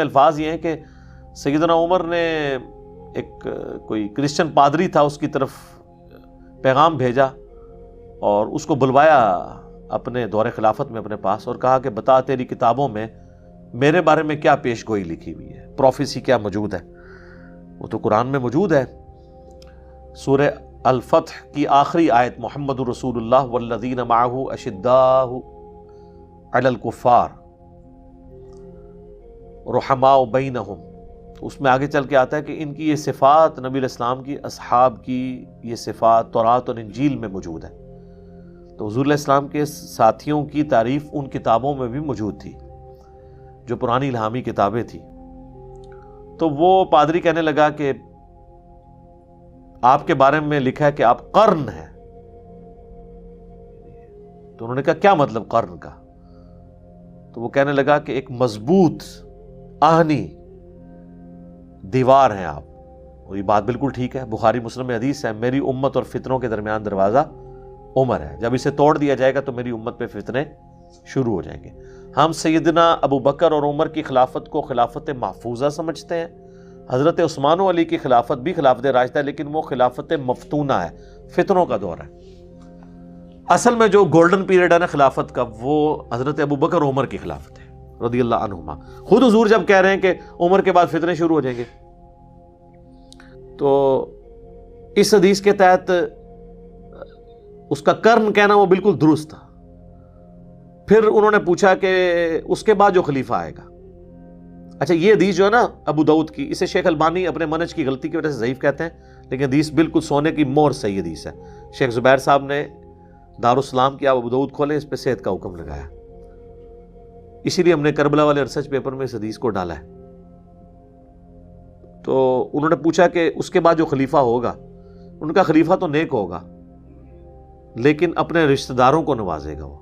الفاظ یہ ہیں کہ سیدنا عمر نے ایک کوئی کرسچن پادری تھا، اس کی طرف پیغام بھیجا اور اس کو بلوایا اپنے دور خلافت میں اپنے پاس، اور کہا کہ بتا تیری کتابوں میں میرے بارے میں کیا پیش گوئی لکھی ہوئی ہے، پروفیسی کیا موجود ہے؟ وہ تو قرآن میں موجود ہے۔ سورہ الفتح کی آخری آیت محمد رسول اللہ والذین معہ اشداء علی الکفار رحماء بینہم، اس میں آگے چل کے آتا ہے کہ ان کی یہ صفات، نبی علیہ السلام کی اصحاب کی یہ صفات تورات اور انجیل میں موجود ہے۔ تو حضور علیہ السلام کے ساتھیوں کی تعریف ان کتابوں میں بھی موجود تھی جو پرانی الہامی کتابیں تھیں۔ تو وہ پادری کہنے لگا کہ آپ کے بارے میں لکھا ہے کہ آپ قرن ہیں۔ تو انہوں نے کہا کیا مطلب قرن کا؟ تو وہ کہنے لگا کہ ایک مضبوط آہنی دیوار ہیں آپ، اور یہ بات بالکل ٹھیک ہے۔ بخاری مسلم میں حدیث ہے، میری امت اور فتنوں کے درمیان دروازہ عمر ہے، جب اسے توڑ دیا جائے گا تو میری امت پہ فتنے شروع ہو جائیں گے۔ ہم سیدنا ابو بکر اور عمر کی خلافت کو خلافت محفوظہ سمجھتے ہیں، حضرت عثمان و علی کی خلافت بھی خلافت راشدہ ہے، لیکن وہ خلافت مفتونہ ہے، فتنوں کا دور ہے۔ اصل میں جو گولڈن پیریڈ ہے نا خلافت کا، وہ حضرت ابو بکر اور عمر کی خلافت ہے رضی اللہ عنہما۔ خود حضور جب کہہ رہے ہیں کہ عمر کے بعد فتنے شروع ہو جائیں گے، تو اس حدیث کے تحت اس کا قرن کہنا وہ بالکل درست تھا۔ پھر انہوں نے پوچھا کہ اس کے بعد جو خلیفہ آئے گا، اچھا یہ حدیث جو ہے نا ابو داؤد کی، اسے شیخ البانی اپنے منہج کی غلطی کی وجہ سے ضعیف کہتے ہیں، لیکن حدیث بالکل سونے کی مہر صحیح حدیث ہے۔ شیخ زبیر صاحب نے دارالسلام کی آپ ابو داؤد کھولیں، اس پہ صحت کا حکم لگایا، اسی لیے ہم نے کربلا والے ریسرچ پیپر میں اس حدیث کو ڈالا ہے۔ تو انہوں نے پوچھا کہ اس کے بعد جو خلیفہ ہوگا، ان کا خلیفہ تو نیک ہوگا لیکن اپنے رشتہ داروں کو نوازے گا، وہ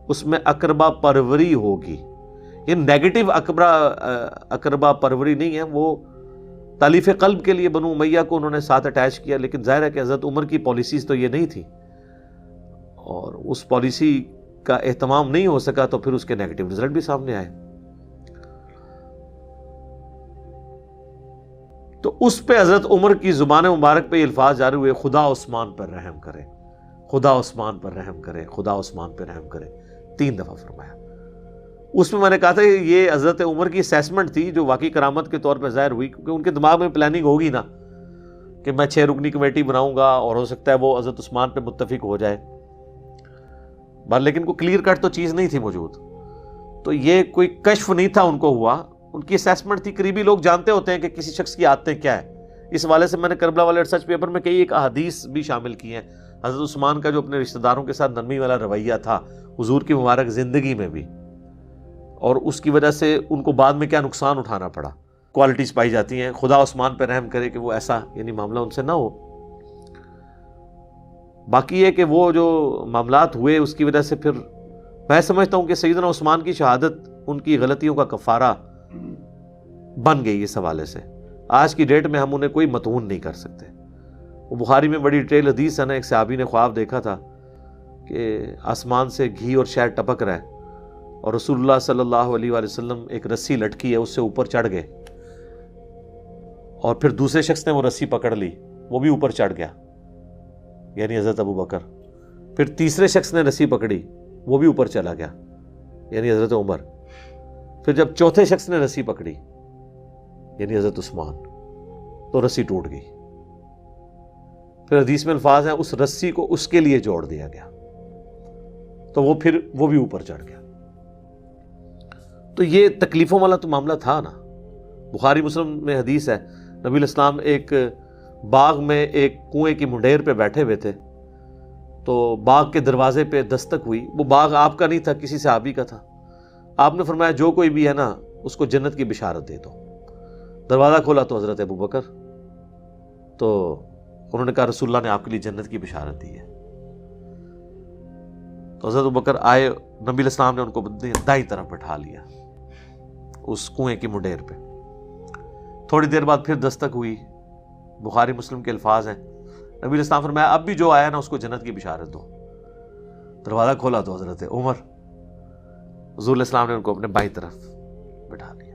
اس میں اقربا پروری ہوگی۔ یہ نیگیٹو اقربا پروری نہیں ہے، وہ تالیف قلب کے لیے بنو امیہ کو انہوں نے ساتھ اٹیچ کیا، لیکن ظاہر ہے کہ حضرت عمر کی پالیسیز تو یہ نہیں تھی، اور اس پالیسی کا اہتمام نہیں ہو سکا تو پھر اس کے نیگیٹو رزلٹ بھی سامنے آئے۔ تو اس پہ حضرت عمر کی زبان مبارک پہ یہ الفاظ جاری ہوئے، خدا عثمان پر رحم کرے، خدا عثمان پر رحم کرے، خدا عثمان پر رحم کرے، 3 دفعہ فرمایا۔ اس میں نے کہا تھا کہ یہ حضرت عمر کی اسیسمنٹ تھی جو واقعی کرامت کے طور پہ ظاہر ہوئی، کیونکہ ان کے دماغ میں پلاننگ ہوگی نا کہ میں 6 رکنی کمیٹی بناؤں گا اور ہو سکتا ہے وہ حضرت عثمان پہ متفق ہو جائے، لیکن کوئی کلیئر کٹ تو چیز نہیں تھی موجود۔ تو یہ کوئی کشف نہیں تھا ان کو ہوا، ان کی اسیسمنٹ تھی۔ قریبی لوگ جانتے ہوتے ہیں کہ کسی شخص کی عادتیں کیا ہے۔ اس حوالے سے میں نے کربلا والے ریسرچ پیپر میں کئی ایک احادیث بھی شامل کی ہیں، حضرت عثمان کا جو اپنے رشتہ داروں کے ساتھ نرمی والا رویہ تھا حضور کی مبارک زندگی میں بھی، اور اس کی وجہ سے ان کو بعد میں کیا نقصان اٹھانا پڑا، کوالٹیز پائی جاتی ہیں۔ خدا عثمان پہ رحم کرے کہ وہ ایسا یعنی معاملہ ان سے نہ ہو۔ باقی یہ کہ وہ جو معاملات ہوئے اس کی وجہ سے پھر میں سمجھتا ہوں کہ سیدنا عثمان کی شہادت ان کی غلطیوں کا کفارہ بن گئی اس حوالے سے۔ آج کی ڈیٹ میں ہم انہیں کوئی متون نہیں کر سکتے۔ وہ بخاری میں بڑی ڈیٹیل حدیث ہے نا، ایک صحابی نے خواب دیکھا تھا کہ آسمان سے گھی اور شہد ٹپک رہا ہے، اور رسول اللہ صلی اللہ علیہ وآلہ وسلم ایک رسی لٹکی ہے، اس سے اوپر چڑھ گئے، اور پھر دوسرے شخص نے وہ رسی پکڑ لی، وہ بھی اوپر چڑھ گیا، یعنی حضرت ابو بکر۔ پھر تیسرے شخص نے رسی پکڑی، وہ بھی اوپر چلا گیا، یعنی حضرت عمر۔ پھر جب چوتھے شخص نے رسی پکڑی، یعنی حضرت عثمان، تو رسی ٹوٹ گئی۔ پھر حدیث میں الفاظ ہیں اس رسی کو اس کے لیے جوڑ دیا گیا، تو وہ بھی اوپر چڑھ گیا۔ تو یہ تکلیفوں والا تو معاملہ تھا نا۔ بخاری مسلم میں حدیث ہے، نبی علیہ السلام ایک باغ میں ایک کنویں کی منڈیر پہ بیٹھے ہوئے تھے، تو باغ کے دروازے پہ دستک ہوئی۔ وہ باغ آپ کا نہیں تھا، کسی صحابی کا تھا۔ آپ نے فرمایا جو کوئی بھی ہے نا اس کو جنت کی بشارت دے دو۔ دروازہ کھولا تو حضرت ابو بکر، تو انہوں نے کہا رسول اللہ نے آپ کے لیے جنت کی بشارت دی ہے۔ تو حضرت ابو بکر آئے، نبی علیہ السلام نے ان کو دائیں طرف بٹھا لیا اس کنویں کی منڈیر پہ۔ تھوڑی دیر بعد پھر دستک ہوئی، بخاری مسلم کے الفاظ ہیں، نبی علیہ السلام فرمایا اب بھی جو آیا نا اس کو جنت کی بشارت دو۔ دروازہ کھولا تو حضرت عمر، حضور علیہ السلام نے ان کو اپنے بائیں طرف بٹھا لیا۔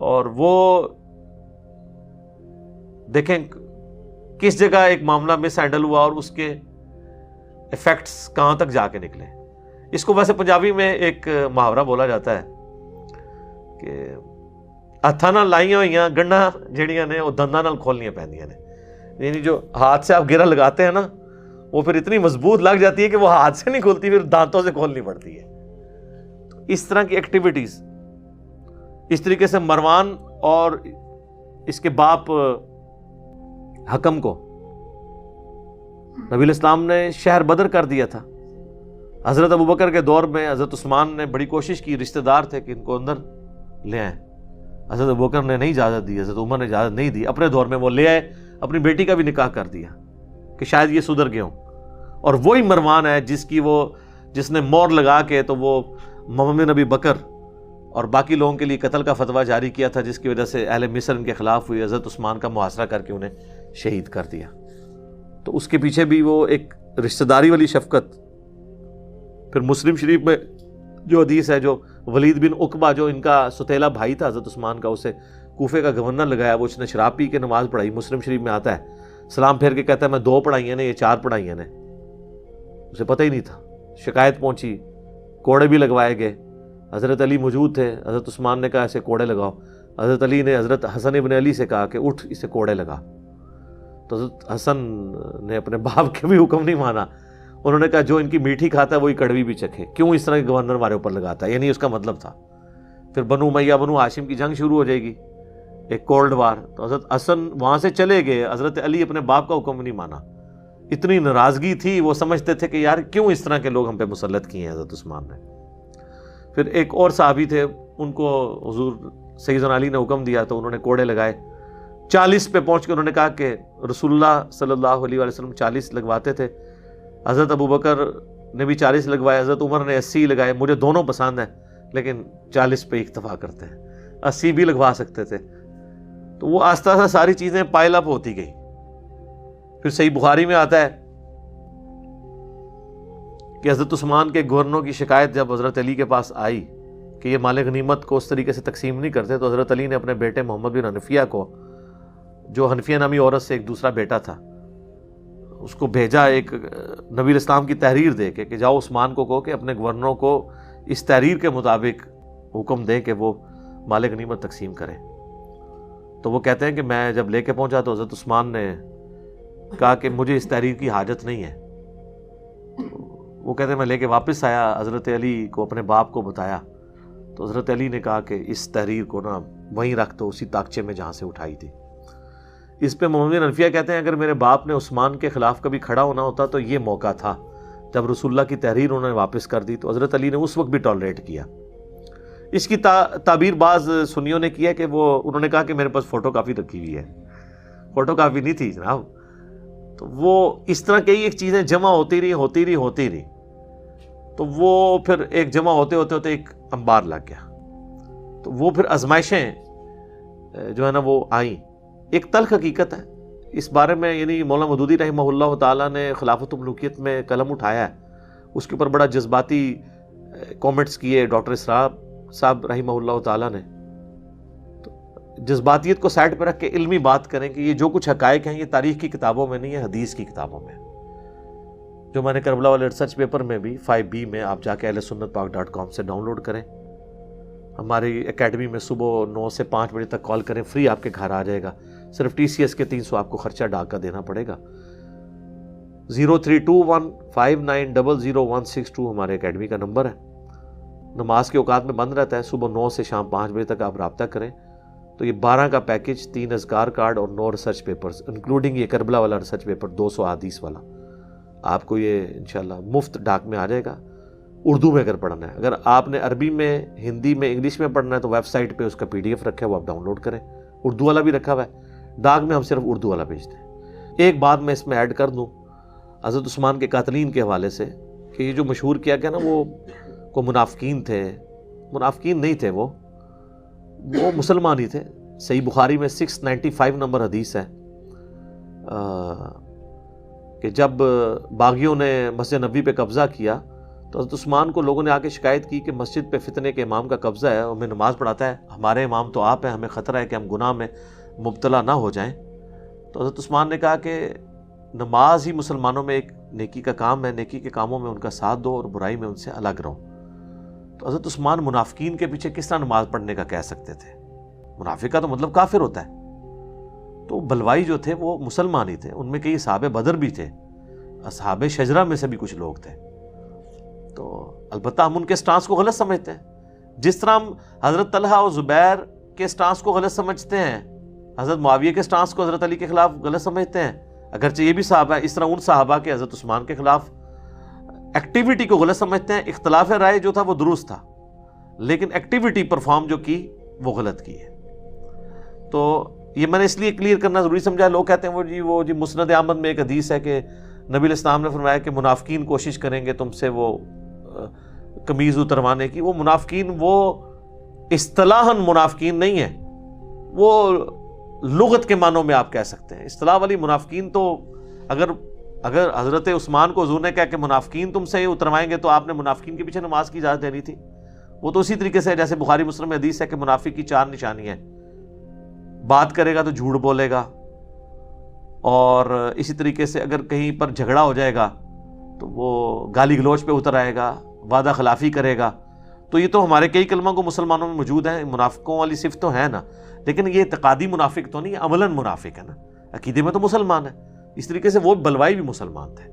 اور وہ دیکھیں کس جگہ ایک معاملہ مس ہینڈل ہوا اور اس کے ایفیکٹس کہاں تک جا کے نکلے. اس کو ویسے پنجابی میں ایک محاورہ بولا جاتا ہے کہ ہاتھاں نال لائیاں ہوئیاں گنڈاں جہڑیاں نے وہ دنداں نال کھولنیاں پیندیاں نے. یعنی جو ہاتھ سے آپ گرہ لگاتے ہیں نا وہ پھر اتنی مضبوط لگ جاتی ہے کہ وہ ہاتھ سے نہیں کھولتی, پھر دانتوں سے کھولنی پڑتی ہے. اس طرح کی ایکٹیویٹیز. اس طریقے سے مروان اور اس کے باپ حکم کو نبی الاسلام نے شہر بدر کر دیا تھا. حضرت ابوبکر کے دور میں حضرت عثمان نے بڑی کوشش کی, رشتہ دار تھے کہ ان کو اندر لے آئیں. حضرت ابوبکر نے نہیں اجازت دی, حضرت عمر نے اجازت نہیں دی. اپنے دور میں وہ لے آئے, اپنی بیٹی کا بھی نکاح کر دیا کہ شاید یہ سدھر گئے ہوں. اور وہی مروان ہے جس نے مور لگا کے تو وہ محمد نبی بکر اور باقی لوگوں کے لیے قتل کا فتویٰ جاری کیا تھا, جس کی وجہ سے اہل مصر ان کے خلاف ہوئی. حضرت عثمان کا محاصرہ کر کے انہیں شہید کر دیا. تو اس کے پیچھے بھی وہ ایک رشتہ داری والی شفقت. پھر مسلم شریف میں جو حدیث ہے, جو ولید بن عقبہ جو ان کا ستیلا بھائی تھا حضرت عثمان کا, اسے کوفے کا گورنر لگایا, وہ اس نے شراب پی کے نماز پڑھائی. مسلم شریف میں آتا ہے, سلام پھیر کے کہتا ہے میں 2 پڑھائیاں نے, یہ 4 پڑھائیاں نے. اسے پتہ ہی نہیں تھا. شکایت پہنچی, کوڑے بھی لگوائے گئے. حضرت علی موجود تھے, حضرت عثمان نے کہا اسے کوڑے لگاؤ. حضرت علی نے حضرت حسن ابن علی سے کہا کہ اٹھ اسے کوڑے لگا. تو حضرت حسن نے اپنے باپ کے بھی حکم نہیں مانا. انہوں نے کہا جو ان کی میٹھی کھاتا ہے وہی کڑوی بھی چکھے, کیوں اس طرح کے گورنر ہمارے اوپر لگاتا ہے. یعنی اس کا مطلب تھا پھر بنو امیہ بنو ہاشم کی جنگ شروع ہو جائے گی, ایک کولڈ وار. تو حضرت حسن وہاں سے چلے گئے, حضرت علی اپنے باپ کا حکم نہیں مانا. اتنی ناراضگی تھی, وہ سمجھتے تھے کہ یار کیوں اس طرح کے لوگ ہم پہ مسلط کیے ہیں حضرت عثمان نے. پھر ایک اور صحابی تھے, ان کو حضور سیدنا علی نے حکم دیا تو انہوں نے کوڑے لگائے. 40 پہ پہنچ کے انہوں نے کہا کہ رسول اللہ صلی اللہ علیہ وسلم 40 لگواتے تھے, حضرت ابوبکر نے بھی 40 لگوائے, حضرت عمر نے 80 لگائے. مجھے دونوں پسند ہیں لیکن 40 پہ اکتفا کرتے ہیں, 80 بھی لگوا سکتے تھے. تو وہ آہستہ آہستہ ساری چیزیں پائل اپ ہوتی گئی. پھر صحیح بخاری میں آتا ہے کہ حضرت عثمان کے گورنروں کی شکایت جب حضرت علی کے پاس آئی کہ یہ مال غنیمت کو اس طریقے سے تقسیم نہیں کرتے, تو حضرت علی نے اپنے بیٹے محمد بن حنفیہ کو, جو حنفیہ نامی عورت سے ایک دوسرا بیٹا تھا, اس کو بھیجا ایک نبی اسلام کی تحریر دے کے کہ جاؤ عثمان کو کہو کہ اپنے گورنروں کو اس تحریر کے مطابق حکم دیں کہ وہ مال غنیمت تقسیم کریں. تو وہ کہتے ہیں کہ میں جب لے کے پہنچا تو حضرت عثمان نے کہا کہ مجھے اس تحریر کی حاجت نہیں ہے. وہ کہتے ہیں میں لے کے واپس آیا, حضرت علی کو اپنے باپ کو بتایا تو حضرت علی نے کہا کہ اس تحریر کو نا وہیں رکھ دو, اسی طاقچے میں جہاں سے اٹھائی تھی. اس پہ محمد بن حنفیہ کہتے ہیں اگر میرے باپ نے عثمان کے خلاف کبھی کھڑا ہونا ہوتا تو یہ موقع تھا جب رسول اللہ کی تحریر انہوں نے واپس کر دی, تو حضرت علی نے اس وقت بھی ٹالریٹ کیا. اس کی تعبیر بعض سنیوں نے کیا کہ وہ انہوں نے کہا کہ میرے پاس فوٹو کاپی رکھی ہوئی ہے. فوٹو کاپی نہیں تھی جناب. تو وہ اس طرح کئی ایک چیزیں جمع ہوتی رہی. تو وہ پھر ایک جمع ہوتے ایک انبار لگ گیا. تو وہ پھر آزمائشیں جو ہے نا وہ آئیں. ایک تلخ حقیقت ہے اس بارے میں, یعنی مولانا مودودی رحمہ اللہ تعالیٰ نے خلافت الملوکیت میں قلم اٹھایا ہے, اس کے اوپر بڑا جذباتی کومنٹس کیے ڈاکٹر اسرار صاحب رحمہ اللہ تعالیٰ نے. تو جذباتیت کو سائڈ پہ رکھ کے علمی بات کریں کہ یہ جو کچھ حقائق ہیں یہ تاریخ کی کتابوں میں نہیں ہے, حدیث کی کتابوں میں. جو میں نے کربلا والے ریسرچ پیپر میں بھی 5B میں آپ جا کے ahlsunnatpak.com سے ڈاؤن لوڈ کریں. ہماری اکیڈمی میں صبح 9 سے 5 بجے تک کال کریں, فری آپ کے گھر آ جائے گا. صرف TCS کے 300 آپ کو خرچہ ڈاک کا دینا پڑے گا. 032159000162 ہمارے اکیڈمی کا نمبر ہے. نماز کے اوقات میں بند رہتا ہے, صبح 9 سے شام 5 بجے تک آپ رابطہ کریں. تو یہ 12 کا پیکج, 3 اذکار کارڈ اور 9 ریسرچ پیپرز انکلوڈنگ یہ کربلا والا ریسرچ پیپر 200 احادیث والا, آپ کو یہ انشاءاللہ مفت ڈاک میں آ جائے گا. اردو میں اگر پڑھنا ہے, اگر آپ نے عربی میں, ہندی میں, انگلش میں پڑھنا ہے تو ویب سائٹ پہ اس کا PDF رکھا ہے, وہ آپ ڈاؤن لوڈ کریں. اردو والا بھی رکھا ہوا ہے, ڈاک میں ہم صرف اردو والا بھیجتے ہیں. ایک بات میں اس میں ایڈ کر دوں حضرت عثمان کے قاتلین کے حوالے سے, کہ یہ جو مشہور کیا گیا نا وہ کو منافقین تھے. منافقین نہیں تھے, وہ مسلمان ہی تھے. صحیح بخاری میں 695 نمبر حدیث ہے کہ جب باغیوں نے مسجد نبی پہ قبضہ کیا تو حضرت عثمان کو لوگوں نے آ کے شکایت کی کہ مسجد پہ فتنے کے امام کا قبضہ ہے، ہمیں نماز پڑھاتا ہے، ہمارے امام تو آپ ہیں، ہمیں خطرہ ہے کہ ہم گناہ میں مبتلا نہ ہو جائیں۔ تو حضرت عثمان نے کہا کہ نماز ہی مسلمانوں میں ایک نیکی کا کام ہے، نیکی کے کاموں میں ان کا ساتھ دو اور برائی میں ان سے الگ رہو۔ تو حضرت عثمان منافقین کے پیچھے کس طرح نماز پڑھنے کا کہہ سکتے تھے؟ منافق کا تو مطلب کافر ہوتا ہے۔ تو بلوائی جو تھے وہ مسلمان ہی تھے، ان میں کئی اصحاب بدر بھی تھے، اصحاب شجرہ میں سے بھی کچھ لوگ تھے۔ تو البتہ ہم ان کے سٹانس کو غلط سمجھتے ہیں، جس طرح ہم حضرت طلحہ اور زبیر کے سٹانس کو غلط سمجھتے ہیں، حضرت معاویہ کے سٹانس کو حضرت علی کے خلاف غلط سمجھتے ہیں، اگرچہ یہ بھی صحابہ ہے، اس طرح ان صحابہ کے حضرت عثمان کے خلاف ایکٹیویٹی کو غلط سمجھتے ہیں۔ اختلاف رائے جو تھا وہ درست تھا، لیکن ایکٹیویٹی پرفارم جو کی وہ غلط کی ہے۔ تو یہ میں نے اس لیے کلیئر کرنا ضروری سمجھا۔ لوگ کہتے ہیں وہ جی مسند احمد میں ایک حدیث ہے کہ نبی علیہ السلام نے فرمایا کہ منافقین کوشش کریں گے تم سے وہ قمیض اتروانے کی۔ وہ منافقین وہ اصطلاحاً منافقین نہیں ہیں، وہ لغت کے معنوں میں آپ کہہ سکتے ہیں۔ اصطلاح والی منافقین تو اگر حضرت عثمان کو حضور نے کہا کہ منافقین تم سے اتروائیں گے تو آپ نے منافقین کے پیچھے نماز کی اجازت دینی تھی۔ وہ تو اسی طریقے سے جیسے بخاری مسلم میں حدیث ہے کہ منافق کی 4 نشانیاں ہیں، بات کرے گا تو جھوٹ بولے گا، اور اسی طریقے سے اگر کہیں پر جھگڑا ہو جائے گا تو وہ گالی گلوچ پہ اتر آئے گا، وعدہ خلافی کرے گا۔ تو یہ تو ہمارے کئی کلموں کو مسلمانوں میں موجود ہیں، منافقوں والی صفت تو ہے نا، لیکن یہ اعتقادی منافق تو نہیں، عملاً منافق ہے نا، عقیدے میں تو مسلمان ہے۔ اس طریقے سے وہ بلوائی بھی مسلمان تھے۔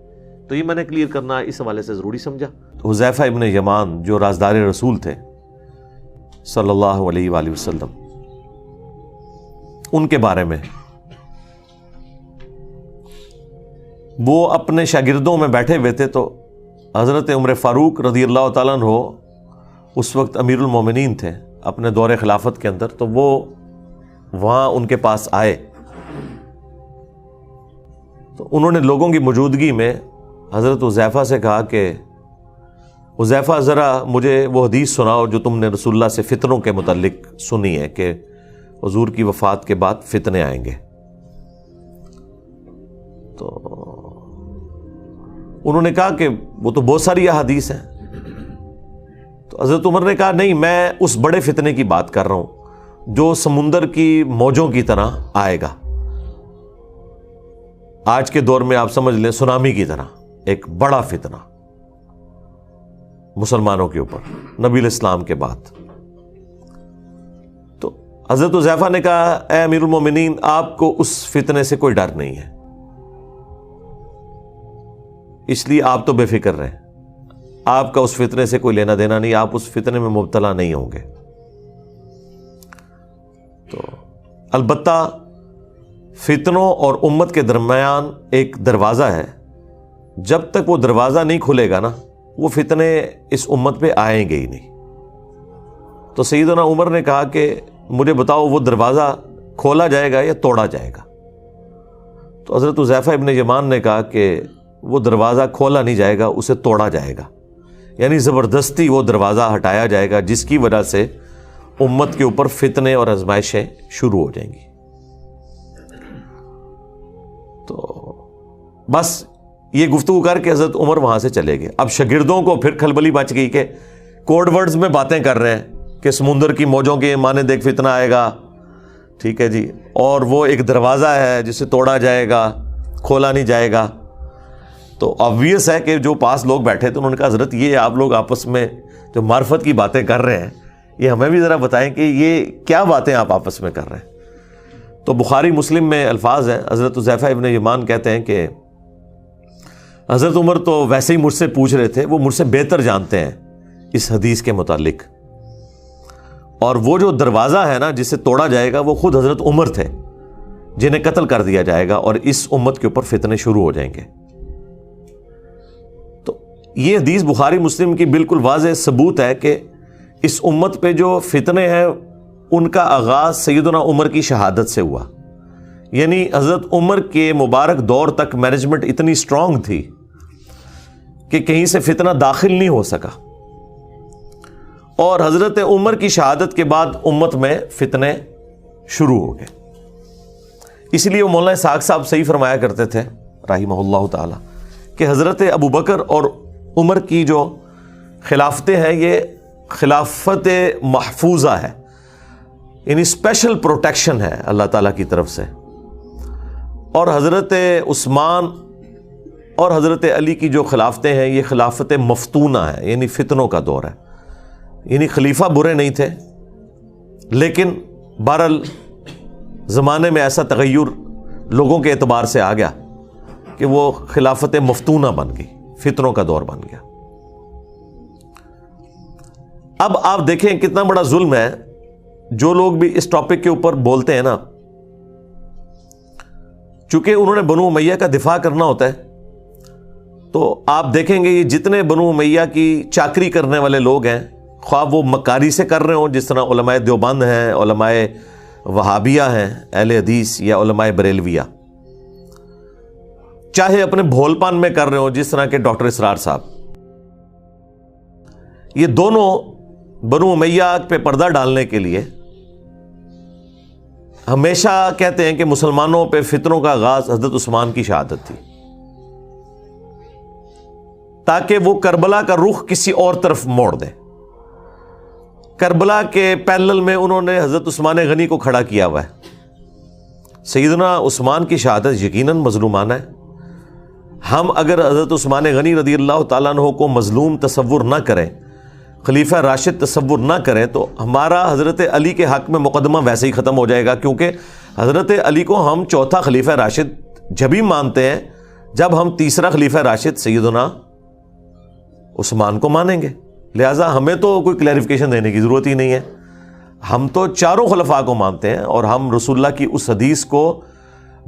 تو یہ میں نے کلیئر کرنا اس حوالے سے ضروری سمجھا۔ حذیفہ ابن یمان جو رازدار رسول تھے صلی اللہ علیہ وآلہ وسلم، ان کے بارے میں وہ اپنے شاگردوں میں بیٹھے ہوئے تھے، تو حضرت عمر فاروق رضی اللہ تعالیٰ عنہ اس وقت امیر المومنین تھے اپنے دور خلافت کے اندر، تو وہ وہاں ان کے پاس آئے۔ تو انہوں نے لوگوں کی موجودگی میں حضرت حذیفہ سے کہا کہ حذیفہ ذرا مجھے وہ حدیث سناؤ جو تم نے رسول اللہ سے فتنوں کے متعلق سنی ہے کہ حضور کی وفات کے بعد فتنے آئیں گے۔ تو انہوں نے کہا کہ وہ تو بہت ساری احادیث ہیں۔ تو حضرت عمر نے کہا نہیں، میں اس بڑے فتنے کی بات کر رہا ہوں جو سمندر کی موجوں کی طرح آئے گا، آج کے دور میں آپ سمجھ لیں سونامی کی طرح ایک بڑا فتنہ مسلمانوں کے اوپر نبی علیہ السلام کے بعد۔ تو حضرت حذیفہ نے کہا اے امیر المومنین، آپ کو اس فتنے سے کوئی ڈر نہیں ہے، اس لیے آپ تو بے فکر رہیں، آپ کا اس فتنے سے کوئی لینا دینا نہیں، آپ اس فتنے میں مبتلا نہیں ہوں گے۔ تو البتہ فتنوں اور امت کے درمیان ایک دروازہ ہے، جب تک وہ دروازہ نہیں کھلے گا نا، وہ فتنے اس امت پہ آئیں گے ہی نہیں۔ تو سیدنا عمر نے کہا کہ مجھے بتاؤ وہ دروازہ کھولا جائے گا یا توڑا جائے گا؟ تو حضرت حذیفہ ابن یمان نے کہا کہ وہ دروازہ کھولا نہیں جائے گا، اسے توڑا جائے گا، یعنی زبردستی وہ دروازہ ہٹایا جائے گا، جس کی وجہ سے امت کے اوپر فتنے اور آزمائشیں شروع ہو جائیں گی۔ تو بس یہ گفتگو کر کے حضرت عمر وہاں سے چلے گئے۔ اب شاگردوں کو پھر کھلبلی بچ گئی کہ کوڈ ورڈز میں باتیں کر رہے ہیں کہ سمندر کی موجوں کے معنی دیکھ فتنہ آئے گا، ٹھیک ہے جی، اور وہ ایک دروازہ ہے جسے توڑا جائے گا، کھولا نہیں جائے گا۔ تو آبویس ہے کہ جو پاس لوگ بیٹھے تھے انہوں نے کہا حضرت یہ آپ لوگ آپس میں جو معرفت کی باتیں کر رہے ہیں، یہ ہمیں بھی ذرا بتائیں کہ یہ کیا باتیں آپ آپس میں کر رہے ہیں۔ تو بخاری مسلم میں الفاظ ہیں، حضرت حذیفہ ابن یمان کہتے ہیں کہ حضرت عمر تو ویسے ہی مجھ سے پوچھ رہے تھے، وہ مجھ سے بہتر جانتے ہیں اس حدیث کے متعلق، اور وہ جو دروازہ ہے نا جسے توڑا جائے گا وہ خود حضرت عمر تھے جنہیں قتل کر دیا جائے گا اور اس امت کے اوپر فتنے شروع ہو جائیں گے۔ تو یہ حدیث بخاری مسلم کی بالکل واضح ثبوت ہے کہ اس امت پہ جو فتنے ہیں ان کا آغاز سیدنا عمر کی شہادت سے ہوا، یعنی حضرت عمر کے مبارک دور تک مینجمنٹ اتنی سٹرونگ تھی کہ کہیں سے فتنہ داخل نہیں ہو سکا، اور حضرت عمر کی شہادت کے بعد امت میں فتنے شروع ہو گئے۔ اس لیے وہ مولانا اسحاق صاحب صحیح فرمایا کرتے تھے رحمہ اللہ تعالی کہ حضرت ابو بکر اور عمر کی جو خلافتیں ہیں یہ خلافت محفوظہ ہے، یعنی اسپیشل پروٹیکشن ہے اللہ تعالیٰ کی طرف سے. اور حضرت عثمان اور حضرت علی کی جو خلافتیں ہیں یہ خلافت مفتونہ ہے، یعنی فتنوں کا دور ہے. یعنی خلیفہ برے نہیں تھے، لیکن بہرحال زمانے میں ایسا تغیر لوگوں کے اعتبار سے آ گیا کہ وہ خلافت مفتونہ بن گئی، فتنوں کا دور بن گیا. اب آپ دیکھیں کتنا بڑا ظلم ہے. جو لوگ بھی اس ٹاپک کے اوپر بولتے ہیں نا، چونکہ انہوں نے بنو امیہ کا دفاع کرنا ہوتا ہے، تو آپ دیکھیں گے یہ جتنے بنو امیہ کی چاکری کرنے والے لوگ ہیں، خواہ وہ مکاری سے کر رہے ہوں جس طرح علماء دیوبند ہیں، علماء وہابیہ ہیں اہل حدیث، یا علماء بریلویہ، چاہے اپنے بھول پان میں کر رہے ہوں جس طرح کے ڈاکٹر اسرار صاحب، یہ دونوں بنو امیہ پہ پردہ ڈالنے کے لیے ہمیشہ کہتے ہیں کہ مسلمانوں پہ فتنوں کا آغاز حضرت عثمان کی شہادت تھی، تاکہ وہ کربلا کا رخ کسی اور طرف موڑ دیں. کربلا کے پیرلل میں انہوں نے حضرت عثمان غنی کو کھڑا کیا ہوا ہے. سیدنا عثمان کی شہادت یقیناً مظلومانہ ہے. ہم اگر حضرت عثمان غنی رضی اللہ تعالیٰ عنہ کو مظلوم تصور نہ کریں، خلیفہ راشد تصور نہ کریں، تو ہمارا حضرت علی کے حق میں مقدمہ ویسے ہی ختم ہو جائے گا، کیونکہ حضرت علی کو ہم چوتھا خلیفہ راشد جبھی مانتے ہیں جب ہم تیسرا خلیفہ راشد سیدنا عثمان کو مانیں گے. لہٰذا ہمیں تو کوئی کلیریفیکیشن دینے کی ضرورت ہی نہیں ہے. ہم تو چاروں خلفاء کو مانتے ہیں، اور ہم رسول اللہ کی اس حدیث کو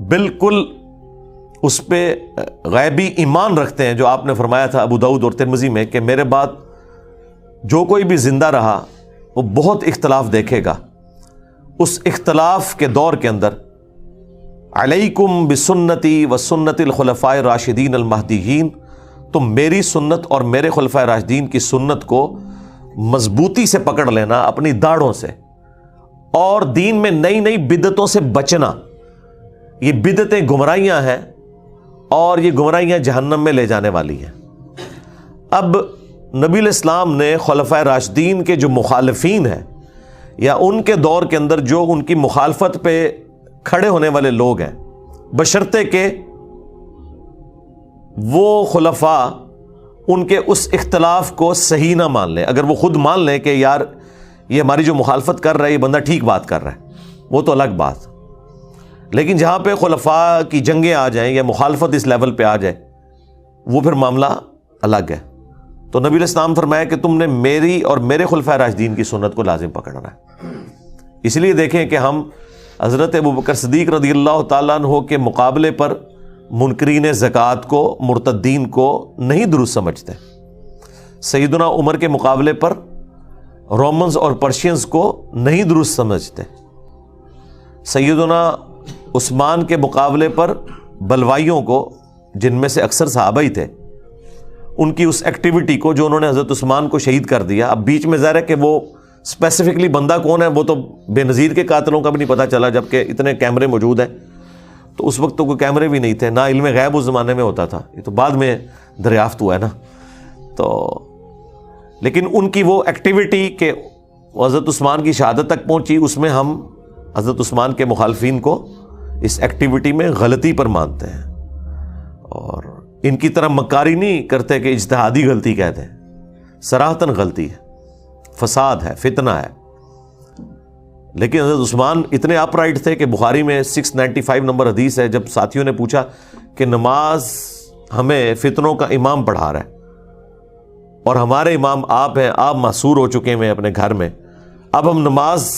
بالکل اس پہ غیبی ایمان رکھتے ہیں جو آپ نے فرمایا تھا ابو داؤد اور ترمذی میں کہ میرے بعد جو کوئی بھی زندہ رہا وہ بہت اختلاف دیکھے گا. اس اختلاف کے دور کے اندر علیکم بسنتی و سنت الخلفاء الراشدین المہدیین، تم میری سنت اور میرے خلفاء راشدین کی سنت کو مضبوطی سے پکڑ لینا اپنی داڑھوں سے، اور دین میں نئی نئی بدعتوں سے بچنا. یہ بدعتیں گمراہیاں ہیں اور یہ گمراہیاں جہنم میں لے جانے والی ہیں. اب نبی الاسلام نے خلفاء راشدین کے جو مخالفین ہیں یا ان کے دور کے اندر جو ان کی مخالفت پہ کھڑے ہونے والے لوگ ہیں، بشرطے کہ وہ خلفاء ان کے اس اختلاف کو صحیح نہ مان لیں. اگر وہ خود مان لیں کہ یار یہ ہماری جو مخالفت کر رہا ہے یہ بندہ ٹھیک بات کر رہا ہے، وہ تو الگ بات. لیکن جہاں پہ خلفاء کی جنگیں آ جائیں یا مخالفت اس لیول پہ آ جائے، وہ پھر معاملہ الگ ہے. تو نبی الاسلام فرمایا کہ تم نے میری اور میرے خلفاء راشدین کی سنت کو لازم پکڑنا ہے. اس لیے دیکھیں کہ ہم حضرت ابوبکر صدیق رضی اللہ تعالیٰ عنہ کے مقابلے پر منکرین زکوٰۃ کو، مرتدین کو نہیں درست سمجھتے. سیدنا عمر کے مقابلے پر رومنز اور پرشینز کو نہیں درست سمجھتے. سیدنا عثمان کے مقابلے پر بلوائیوں کو، جن میں سے اکثر صحابہ ہی تھے، ان کی اس ایکٹیویٹی کو جو انہوں نے حضرت عثمان کو شہید کر دیا. اب بیچ میں ظاہر ہے کہ وہ اسپیسیفکلی بندہ کون ہے وہ تو بے نظیر کے قاتلوں کا بھی نہیں پتہ چلا، جبکہ اتنے کیمرے موجود ہیں. تو اس وقت تو کوئی کیمرے بھی نہیں تھے، نہ علم غیب اس زمانے میں ہوتا تھا، یہ تو بعد میں دریافت ہوا ہے نا. تو لیکن ان کی وہ ایکٹیویٹی کہ حضرت عثمان کی شہادت تک پہنچی، اس میں ہم حضرت عثمان کے مخالفین کو اس ایکٹیویٹی میں غلطی پر مانتے ہیں، اور ان کی طرح مکاری نہیں کرتے کہ اجتہادی غلطی کہتے ہیں. صراحتاً غلطی ہے، فساد ہے، فتنہ ہے. لیکن حضرت عثمان اتنے اپ رائٹ تھے کہ بخاری میں 695 نمبر حدیث ہے، جب ساتھیوں نے پوچھا کہ نماز ہمیں فتنوں کا امام پڑھا رہا ہے اور ہمارے امام آپ ہیں، آپ محصور ہو چکے ہیں اپنے گھر میں، اب ہم نماز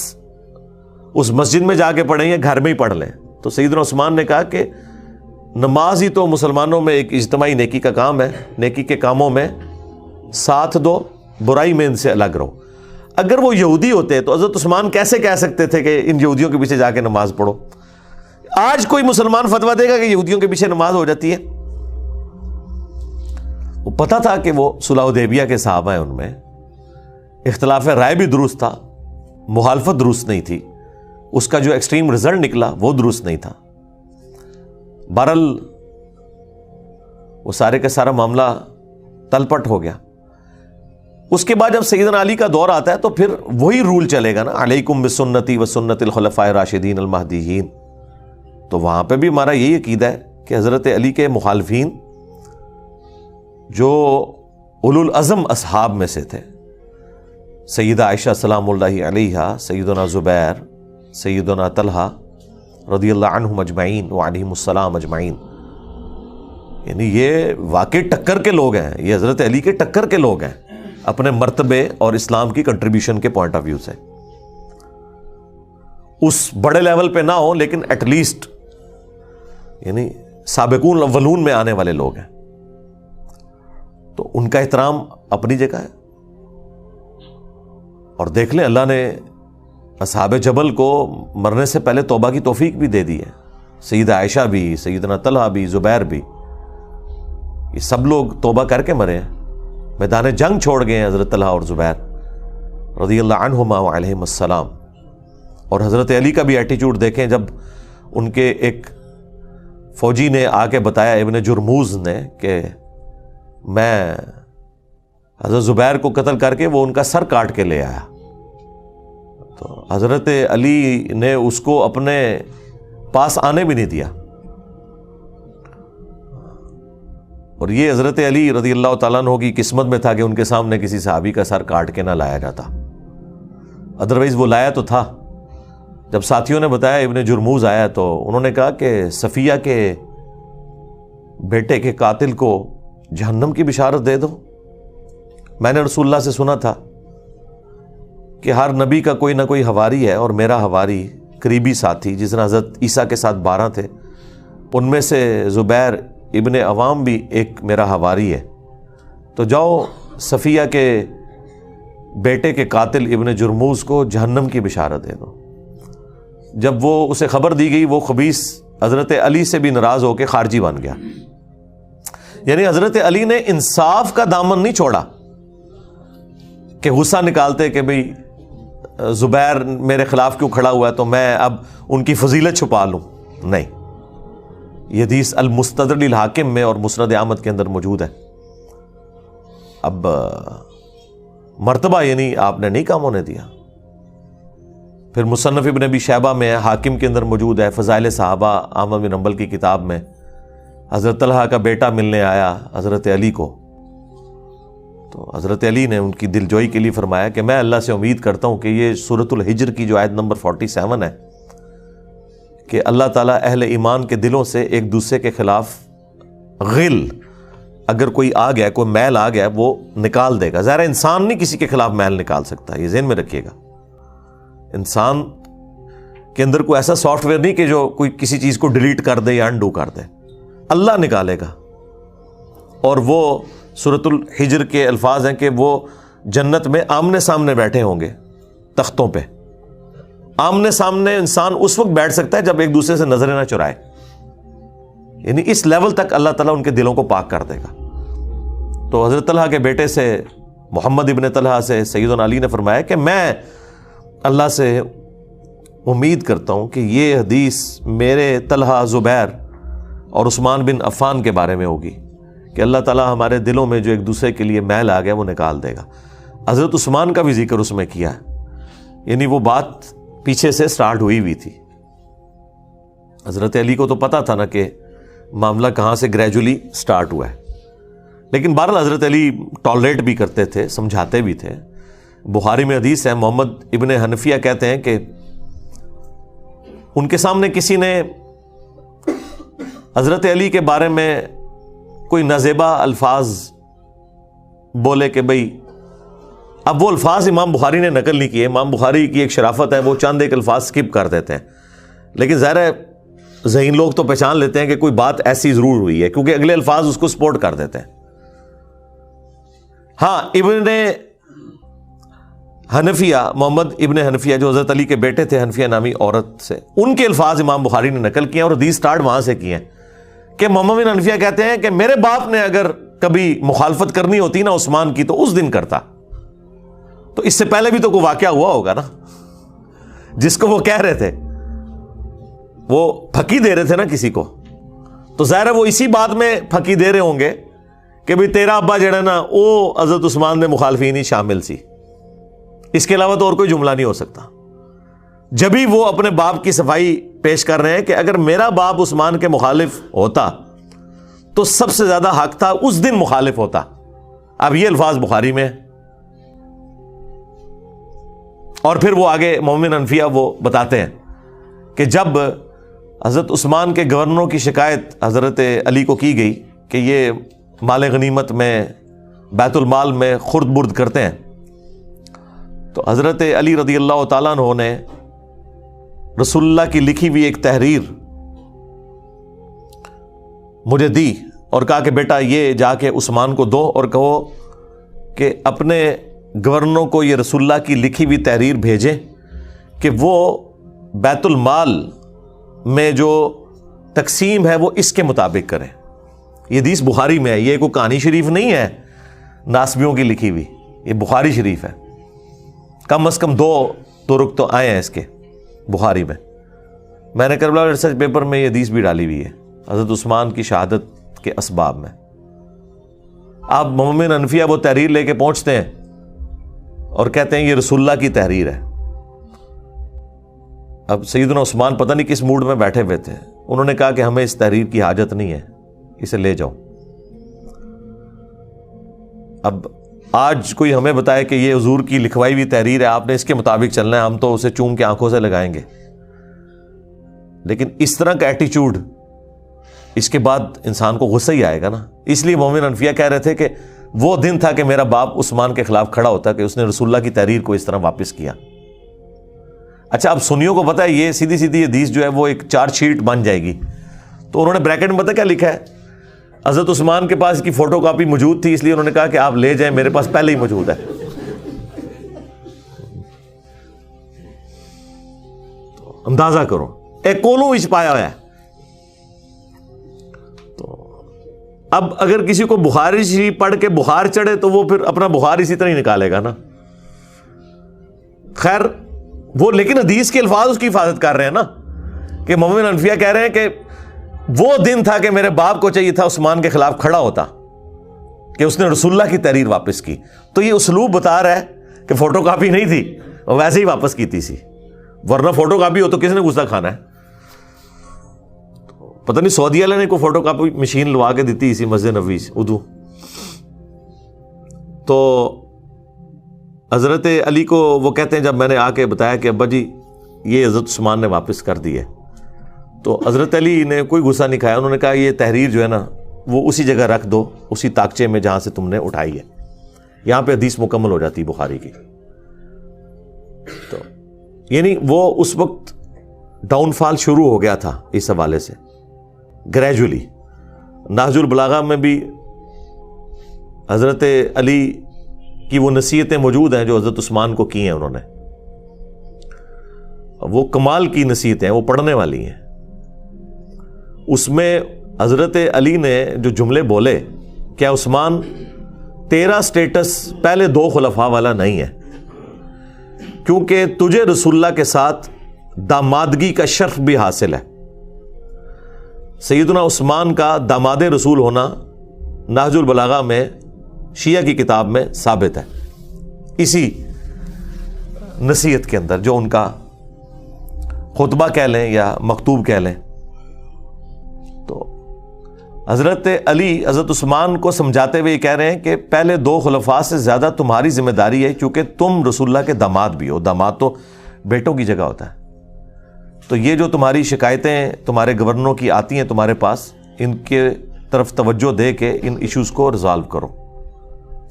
اس مسجد میں جا کے پڑھیں یا گھر میں ہی پڑھ لیں؟ تو سیدنا عثمان نے کہا کہ نماز ہی تو مسلمانوں میں ایک اجتماعی نیکی کا کام ہے، نیکی کے کاموں میں ساتھ دو، برائی میں ان سے الگ رہو. اگر وہ یہودی ہوتے تو حضرت عثمان کیسے کہہ سکتے تھے کہ ان یہودیوں کے پیچھے جا کے نماز پڑھو؟ آج کوئی مسلمان فتویٰ دے گا کہ یہودیوں کے پیچھے نماز ہو جاتی ہے؟ وہ پتہ تھا کہ وہ صلح حدیبیہ کے صحابہ ہیں، ان میں اختلاف رائے بھی درست تھا، مخالفت درست نہیں تھی، اس کا جو ایکسٹریم رزلٹ نکلا وہ درست نہیں تھا. بہرحال وہ سارے کا سارا معاملہ تل پٹ ہو گیا. اس کے بعد جب سیدنا علی کا دور آتا ہے تو پھر وہی رول چلے گا نا، علیکم بسنتی و سنت الخلفاء الراشدین المہدیین. تو وہاں پہ بھی ہمارا یہی عقیدہ ہے کہ حضرت علی کے مخالفین جو اولو العزم اصحاب میں سے تھے، سیدہ عائشہ سلام اللہ علیہا، سیدنا زبیر، سیدنا طلحہ رضی اللہ عنہم اجمعین وعلیہم السلام اجمعین، یعنی یہ واقعی ٹکر کے لوگ ہیں، یہ حضرت علی کے ٹکر کے لوگ ہیں اپنے مرتبے اور اسلام کی کنٹریبیوشن کے پوائنٹ آف ویو سے. اس بڑے لیول پہ نہ ہو لیکن ایٹ لیسٹ یعنی سابقون الاولون میں آنے والے لوگ ہیں، تو ان کا احترام اپنی جگہ ہے. اور دیکھ لیں اللہ نے اصحاب جبل کو مرنے سے پہلے توبہ کی توفیق بھی دے دی ہے. سیدہ عائشہ بھی، سیدنا طلحہ بھی، زبیر بھی، یہ سب لوگ توبہ کر کے مرے ہیں، میدان جنگ چھوڑ گئے ہیں حضرت طلحہ اور زبیر رضی اللہ عنہما وعلیہم السلام. اور حضرت علی کا بھی ایٹیچیوڈ دیکھیں، جب ان کے ایک فوجی نے آ کے بتایا، ابن جرموز نے، کہ میں حضرت زبیر کو قتل کر کے وہ ان کا سر کاٹ کے لے آیا، تو حضرت علی نے اس کو اپنے پاس آنے بھی نہیں دیا. اور یہ حضرت علی رضی اللہ تعالیٰ عنہ کی قسمت میں تھا کہ ان کے سامنے کسی صحابی کا سر کاٹ کے نہ لایا جاتا، ادروائز وہ لایا تو تھا. جب ساتھیوں نے بتایا ابن جرموز آیا تو انہوں نے کہا کہ صفیہ کے بیٹے کے قاتل کو جہنم کی بشارت دے دو. میں نے رسول اللہ سے سنا تھا کہ ہر نبی کا کوئی نہ کوئی حواری ہے، اور میرا حواری قریبی ساتھی جس نے حضرت عیسیٰ کے ساتھ 12 تھے، ان میں سے زبیر ابن عوام بھی ایک میرا حواری ہے. تو جاؤ صفیہ کے بیٹے کے قاتل ابن جرموز کو جہنم کی بشارت دے دو. جب وہ اسے خبر دی گئی، وہ خبیث حضرت علی سے بھی ناراض ہو کے خارجی بن گیا. یعنی حضرت علی نے انصاف کا دامن نہیں چھوڑا کہ غصہ نکالتے کہ بھئی زبیر میرے خلاف کیوں کھڑا ہوا ہے تو میں اب ان کی فضیلت چھپا لوں. نہیں، یہ حدیث المستدرک للحاکم میں اور مسند احمد کے اندر موجود ہے. اب مرتبہ یعنی آپ نے نہیں کام ہونے دیا. پھر مصنف ابن ابی شیبہ میں ہے، حاکم کے اندر موجود ہے، فضائل صحابہ احمد بن حنبل کی کتاب میں، حضرت طلحہ کا بیٹا ملنے آیا حضرت علی کو، تو حضرت علی نے ان کی دلجوئی کے لیے فرمایا کہ میں اللہ سے امید کرتا ہوں کہ یہ سورۃ الحجر کی جو آیت نمبر 47 ہے کہ اللہ تعالیٰ اہل ایمان کے دلوں سے ایک دوسرے کے خلاف غل اگر کوئی آ گیا، کوئی میل آ گیا، وہ نکال دے گا. ظاہر انسان نہیں کسی کے خلاف میل نکال سکتا، یہ ذہن میں رکھیے گا. انسان کے اندر کوئی ایسا سافٹ ویئر نہیں کہ جو کوئی کسی چیز کو ڈیلیٹ کر دے یا انڈو کر دے، اللہ نکالے گا. اور وہ سورۃ الحجر کے الفاظ ہیں کہ وہ جنت میں آمنے سامنے بیٹھے ہوں گے تختوں پہ. آمنے سامنے انسان اس وقت بیٹھ سکتا ہے جب ایک دوسرے سے نظریں نہ چرائے، یعنی اس لیول تک اللہ تعالیٰ ان کے دلوں کو پاک کر دے گا. تو حضرت طلحہ کے بیٹے سے، محمد ابن طلحہ سے سیدنا علی نے فرمایا کہ میں اللہ سے امید کرتا ہوں کہ یہ حدیث میرے طلحہ، زبیر اور عثمان بن عفان کے بارے میں ہوگی کہ اللہ تعالیٰ ہمارے دلوں میں جو ایک دوسرے کے لیے میل آ گیا وہ نکال دے گا. حضرت عثمان کا بھی ذکر اس میں کیا ہے، یعنی وہ بات پیچھے سے سٹارٹ ہوئی ہوئی تھی. حضرت علی کو تو پتا تھا نا کہ معاملہ کہاں سے گریجولی سٹارٹ ہوا ہے، لیکن بہرحال حضرت علی ٹالریٹ بھی کرتے تھے، سمجھاتے بھی تھے. بخاری میں حدیث ہے، محمد ابن حنفیہ کہتے ہیں کہ ان کے سامنے کسی نے حضرت علی کے بارے میں کوئی نازیبا الفاظ بولے کہ بھئی، اب وہ الفاظ امام بخاری نے نقل نہیں کیے. امام بخاری کی ایک شرافت ہے، وہ چند ایک الفاظ سکپ کر دیتے ہیں، لیکن ظاہر ہے ذہین لوگ تو پہچان لیتے ہیں کہ کوئی بات ایسی ضرور ہوئی ہے کیونکہ اگلے الفاظ اس کو سپورٹ کر دیتے ہیں. ہاں، ابن حنفیہ، محمد ابن حنفیہ جو حضرت علی کے بیٹے تھے، حنفیہ نامی عورت سے، ان کے الفاظ امام بخاری نے نقل کیے اور حدیث سٹارٹ وہاں سے کیے ہیں کہ محمد بن حنفیہ کہتے ہیں کہ میرے باپ نے اگر کبھی مخالفت کرنی ہوتی نا عثمان کی تو اس دن کرتا. تو اس سے پہلے بھی تو کوئی واقعہ ہوا ہوگا نا جس کو وہ کہہ رہے تھے، وہ پھکی دے رہے تھے نا کسی کو، تو ظاہر ہے وہ اسی بات میں پھکی دے رہے ہوں گے کہ بھی تیرا ابا جڑا نا وہ حضرت عثمان نے مخالفین ہی شامل سی، اس کے علاوہ تو اور کوئی جملہ نہیں ہو سکتا۔ جبھی وہ اپنے باپ کی صفائی پیش کر رہے ہیں کہ اگر میرا باپ عثمان کے مخالف ہوتا تو سب سے زیادہ حق تھا اس دن مخالف ہوتا۔ اب یہ الفاظ بخاری میں، اور پھر وہ آگے مومن انفیہ وہ بتاتے ہیں کہ جب حضرت عثمان کے گورنروں کی شکایت حضرت علی کو کی گئی کہ یہ مال غنیمت میں بیت المال میں خرد برد کرتے ہیں، تو حضرت علی رضی اللہ تعالیٰ عنہ نے رسول اللہ کی لکھی ہوئی ایک تحریر مجھے دی اور کہا کہ بیٹا یہ جا کے عثمان کو دو اور کہو کہ اپنے گورنروں کو یہ رسول اللہ کی لکھی ہوئی تحریر بھیجیں کہ وہ بیت المال میں جو تقسیم ہے وہ اس کے مطابق کریں۔ یہ حدیث بخاری میں ہے، یہ کوئی کہانی شریف نہیں ہے ناسبیوں کی لکھی ہوئی، یہ بخاری شریف ہے۔ کم از کم 2 طرق تو آئے ہیں اس کے بخاری میں نے کربلا ریسرچ پیپر میں یہ حدیث بھی ڈالی ہوئی ہے حضرت عثمان کی شہادت کے اسباب میں۔ آپ مومن انفیہ وہ تحریر لے کے پہنچتے ہیں اور کہتے ہیں یہ رسول اللہ کی تحریر ہے۔ اب سیدنا عثمان پتہ نہیں کس موڈ میں بیٹھے ہوئے تھے، انہوں نے کہا کہ ہمیں اس تحریر کی حاجت نہیں ہے، اسے لے جاؤ۔ اب آج کوئی ہمیں بتائے کہ یہ حضور کی لکھوائی ہوئی تحریر ہے، آپ نے اس کے مطابق چلنا ہے، ہم تو اسے چوم کے آنکھوں سے لگائیں گے۔ لیکن اس طرح کا ایٹیچیوڈ اس کے بعد انسان کو غصہ ہی آئے گا نا۔ اس لیے مومن انفیہ کہہ رہے تھے کہ وہ دن تھا کہ میرا باپ عثمان کے خلاف کھڑا ہوتا کہ اس نے رسول اللہ کی تحریر کو اس طرح واپس کیا۔ اچھا، اب سنیوں کو پتا ہے یہ سیدھی سیدھی حدیث جو ہے وہ ایک چارج شیٹ بن جائے گی، تو انہوں نے بریکٹ میں پتہ کیا لکھا ہے؟ حضرت عثمان کے پاس اس کی فوٹو کاپی موجود تھی، اس لیے انہوں نے کہا کہ آپ لے جائیں، میرے پاس پہلے ہی موجود ہے۔ تو اندازہ کرو ایک کولوں وچ پایا ہوا ہے۔ تو اب اگر کسی کو بخاری شریف پڑھ کے بخار چڑھے تو وہ پھر اپنا بخار اسی طرح ہی نکالے گا نا۔ خیر وہ لیکن حدیث کے الفاظ اس کی حفاظت کر رہے ہیں نا، کہ مومن انفیہ کہہ رہے ہیں کہ وہ دن تھا کہ میرے باپ کو چاہیے تھا عثمان کے خلاف کھڑا ہوتا کہ اس نے رسول اللہ کی تحریر واپس کی۔ تو یہ اسلوب بتا رہا ہے کہ فوٹو کاپی نہیں تھی، وہ ویسے ہی واپس کی تھی سی، ورنہ فوٹو کاپی ہو تو کس نے غصہ کھانا ہے؟ پتہ نہیں سعودی والے نے کوئی فوٹو کاپی مشین لوا کے دیتی اسی مسجد نبوی سے اردو۔ تو حضرت علی کو وہ کہتے ہیں جب میں نے آ کے بتایا کہ ابا جی یہ حضرت عثمان نے واپس کر دی ہے، تو حضرت علی نے کوئی غصہ نہیں کھایا، انہوں نے کہا یہ تحریر جو ہے نا وہ اسی جگہ رکھ دو، اسی تاکچے میں جہاں سے تم نے اٹھائی ہے، یہاں پہ حدیث مکمل ہو جاتی بخاری کی۔ تو یعنی وہ اس وقت ڈاؤن فال شروع ہو گیا تھا اس حوالے سے گریجولی۔ نہج البلاغہ میں بھی حضرت علی کی وہ نصیحتیں موجود ہیں جو حضرت عثمان کو کی ہیں انہوں نے، وہ کمال کی نصیحتیں ہیں، وہ پڑھنے والی ہیں۔ اس میں حضرت علی نے جو جملے بولے، کیا عثمان تیرا سٹیٹس پہلے 2 خلفاء والا نہیں ہے، کیونکہ تجھے رسول اللہ کے ساتھ دامادگی کا شرف بھی حاصل ہے۔ سیدنا عثمان کا داماد رسول ہونا نہج البلاغہ میں شیعہ کی کتاب میں ثابت ہے، اسی نصیحت کے اندر جو ان کا خطبہ کہہ لیں یا مکتوب کہہ لیں۔ تو حضرت علی حضرت عثمان کو سمجھاتے ہوئے یہ کہہ رہے ہیں کہ پہلے 2 خلفاء سے زیادہ تمہاری ذمہ داری ہے، کیونکہ تم رسول اللہ کے داماد بھی ہو، داماد تو بیٹوں کی جگہ ہوتا ہے۔ تو یہ جو تمہاری شکایتیں تمہارے گورنروں کی آتی ہیں تمہارے پاس، ان کے طرف توجہ دے کے ان ایشوز کو ریزالو کرو۔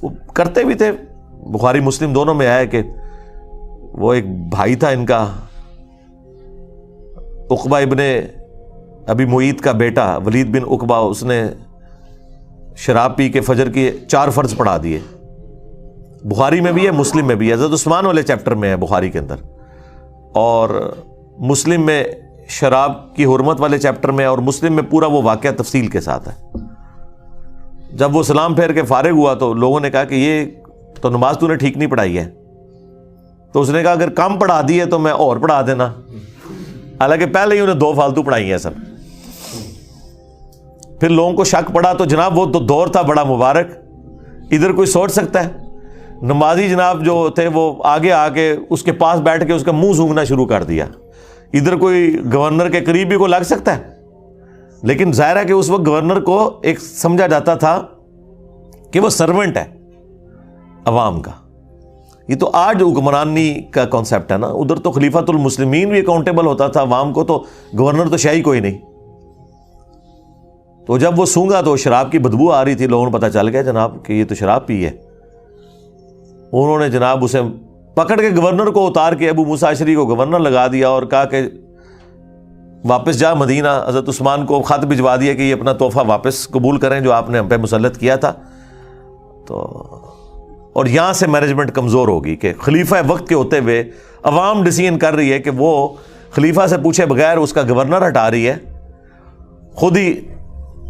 وہ کرتے بھی تھے، بخاری مسلم دونوں میں آیا کہ وہ ایک بھائی تھا ان کا عقبہ ابن ابی معیط کا بیٹا ولید بن عقبہ، اس نے شراب پی کے فجر کی 4 فرض پڑھا دیے۔ بخاری میں بھی ہے، مسلم میں بھی ہے، حضرت عثمان والے چیپٹر میں ہے بخاری کے اندر، اور مسلم میں شراب کی حرمت والے چیپٹر میں، اور مسلم میں پورا وہ واقعہ تفصیل کے ساتھ ہے۔ جب وہ سلام پھیر کے فارغ ہوا تو لوگوں نے کہا کہ یہ تو نماز تو نے ٹھیک نہیں پڑھائی ہے، تو اس نے کہا اگر کم پڑھا دی ہے تو میں اور پڑھا دینا، حالانکہ پہلے ہی انہیں 2 فالتو پڑھائی ہیں سب۔ پھر لوگوں کو شک پڑا تو جناب وہ تو دور تھا بڑا مبارک، ادھر کوئی سوچ سکتا ہے؟ نمازی جناب جو تھے وہ آگے آ کے اس کے پاس بیٹھ کے اس کا منہ سونگھنا شروع کر دیا، ادھر کوئی گورنر کے قریب بھی کو لگ سکتا ہے؟ لیکن ظاہر ہے کہ اس وقت گورنر کو ایک سمجھا جاتا تھا کہ وہ سرونٹ ہے عوام کا. یہ تو آج حکمرانی کا کانسیپٹ ہے نا، ادھر تو خلیفۃ المسلمین بھی اکاؤنٹیبل ہوتا تھا عوام کو، تو گورنر تو شاہی کوئی نہیں. تو جب وہ سونگا تو شراب کی بدبو آ رہی تھی، لوگوں نے پتہ چل گیا جناب کہ یہ تو شراب پی ہے. انہوں نے جناب اسے پکڑ کے گورنر کو اتار کے ابو موسیٰ اشعری کو گورنر لگا دیا اور کہا کہ واپس جا مدینہ. حضرت عثمان کو خط بھجوا دیا کہ یہ اپنا تحفہ واپس قبول کریں جو آپ نے ہم پہ مسلط کیا تھا. تو اور یہاں سے مینجمنٹ کمزور ہوگی کہ خلیفہ وقت کے ہوتے ہوئے عوام ڈیسیژن کر رہی ہے کہ وہ خلیفہ سے پوچھے بغیر اس کا گورنر ہٹا رہی ہے، خود ہی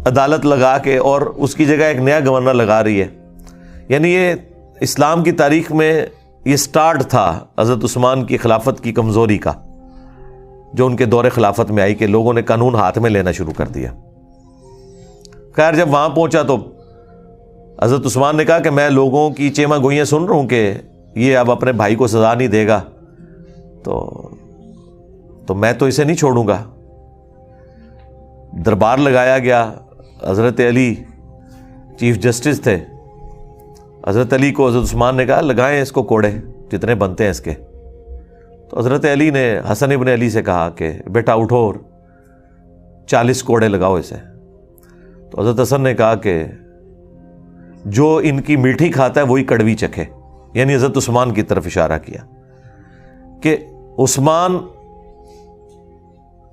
عدالت لگا کے، اور اس کی جگہ ایک نیا گورنر لگا رہی ہے. یعنی یہ اسلام کی تاریخ میں یہ سٹارٹ تھا حضرت عثمان کی خلافت کی کمزوری کا، جو ان کے دور خلافت میں آئی کہ لوگوں نے قانون ہاتھ میں لینا شروع کر دیا. خیر جب وہاں پہنچا تو حضرت عثمان نے کہا کہ میں لوگوں کی چیما گوئیاں سن رہا ہوں کہ یہ اب اپنے بھائی کو سزا نہیں دے گا، تو میں تو اسے نہیں چھوڑوں گا. دربار لگایا گیا، حضرت علی چیف جسٹس تھے. حضرت علی کو حضرت عثمان نے کہا لگائیں اس کو کوڑے جتنے بنتے ہیں اس کے. تو حضرت علی نے حسن ابن علی سے کہا کہ بیٹا اٹھو اور 40 کوڑے لگاؤ اسے. تو حضرت حسن نے کہا کہ جو ان کی میٹھی کھاتا ہے وہی کڑوی چکھے، یعنی حضرت عثمان کی طرف اشارہ کیا کہ عثمان